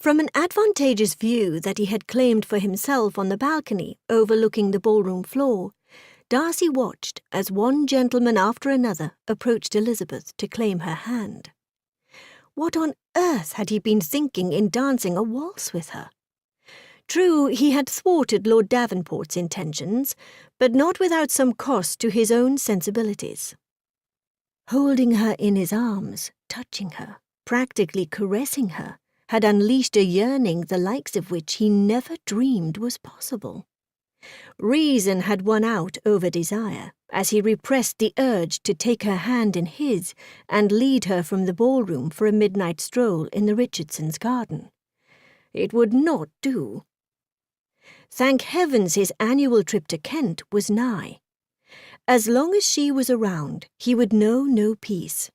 From an advantageous view that he had claimed for himself on the balcony overlooking the ballroom floor, Darcy watched as one gentleman after another approached Elizabeth to claim her hand. What on earth had he been thinking in dancing a waltz with her? True, he had thwarted Lord Davenport's intentions, but not without some cost to his own sensibilities. Holding her in his arms, touching her, practically caressing her, had unleashed a yearning the likes of which he never dreamed was possible. Reason had won out over desire, as he repressed the urge to take her hand in his and lead her from the ballroom for a midnight stroll in the Richardsons' garden. It would not do. Thank heavens his annual trip to Kent was nigh. As long as she was around, he would know no peace.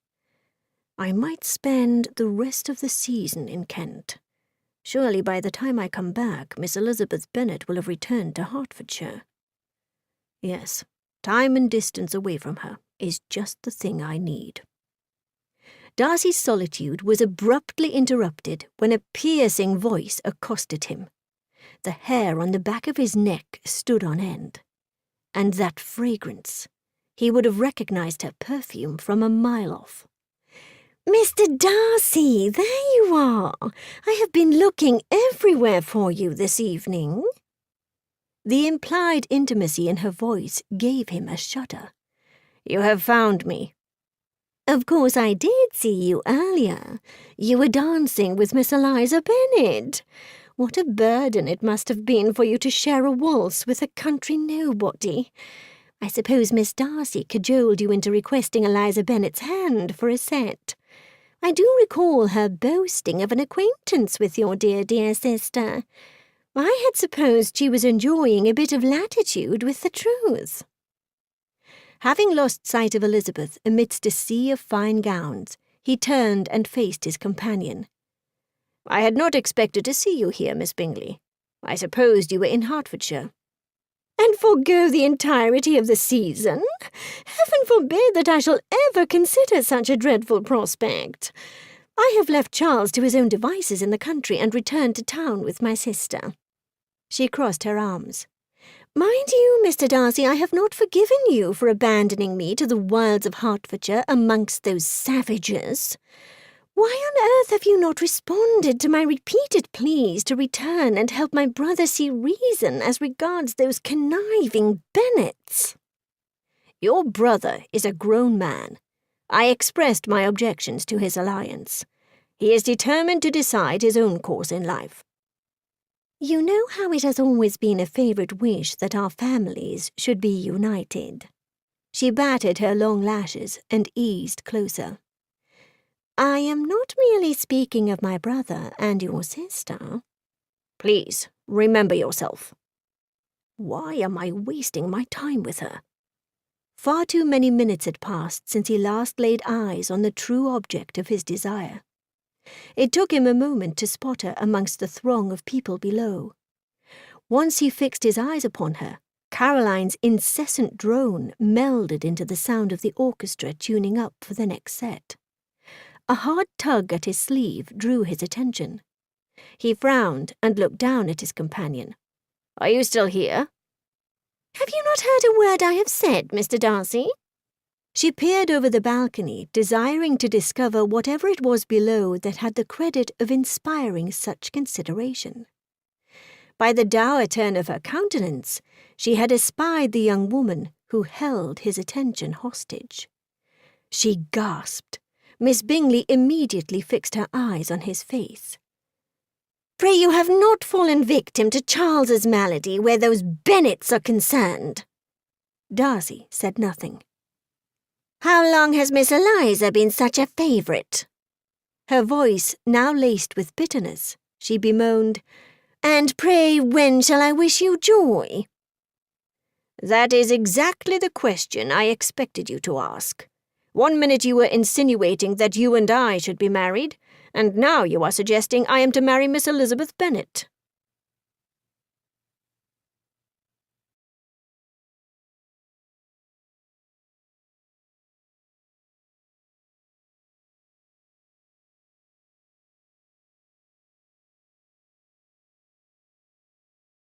I might spend the rest of the season in Kent. Surely by the time I come back, Miss Elizabeth Bennet will have returned to Hertfordshire. Yes, time and distance away from her is just the thing I need. Darcy's solitude was abruptly interrupted when a piercing voice accosted him. The hair on the back of his neck stood on end. And that fragrance! He would have recognized her perfume from a mile off. "Mr. Darcy, there you are. I have been looking everywhere for you this evening." The implied intimacy in her voice gave him a shudder. "You have found me." "Of course I did see you earlier. You were dancing with Miss Eliza Bennet. What a burden it must have been for you to share a waltz with a country nobody. I suppose Miss Darcy cajoled you into requesting Eliza Bennet's hand for a set. I do recall her boasting of an acquaintance with your dear sister. I had supposed she was enjoying a bit of latitude with the truth." Having lost sight of Elizabeth amidst a sea of fine gowns, he turned and faced his companion. "I had not expected to see you here, Miss Bingley. I supposed you were in Hertfordshire." "And forego the entirety of the season? Heaven forbid that I shall ever consider such a dreadful prospect. I have left Charles to his own devices in the country and returned to town with my sister." She crossed her arms. "Mind you, Mr. Darcy, I have not forgiven you for abandoning me to the wilds of Hertfordshire amongst those savages. Why on earth have you not responded to my repeated pleas to return and help my brother see reason as regards those conniving Bennets?" "Your brother is a grown man. I expressed my objections to his alliance. He is determined to decide his own course in life." "You know how it has always been a favourite wish that our families should be united." She batted her long lashes and eased closer. "I am not merely speaking of my brother and your sister." "Please, remember yourself." Why am I wasting my time with her? Far too many minutes had passed since he last laid eyes on the true object of his desire. It took him a moment to spot her amongst the throng of people below. Once he fixed his eyes upon her, Caroline's incessant drone melded into the sound of the orchestra tuning up for the next set. A hard tug at his sleeve drew his attention. He frowned and looked down at his companion. "Are you still here?" "Have you not heard a word I have said, Mr. Darcy?" She peered over the balcony, desiring to discover whatever it was below that had the credit of inspiring such consideration. By the dour turn of her countenance, she had espied the young woman who held his attention hostage. She gasped. Miss Bingley immediately fixed her eyes on his face. "Pray you have not fallen victim to Charles's malady where those Bennets are concerned?" Darcy said nothing. "How long has Miss Eliza been such a favourite?" Her voice now laced with bitterness, she bemoaned, "And pray when shall I wish you joy?" "That is exactly the question I expected you to ask. One minute you were insinuating that you and I should be married, and now you are suggesting I am to marry Miss Elizabeth Bennet."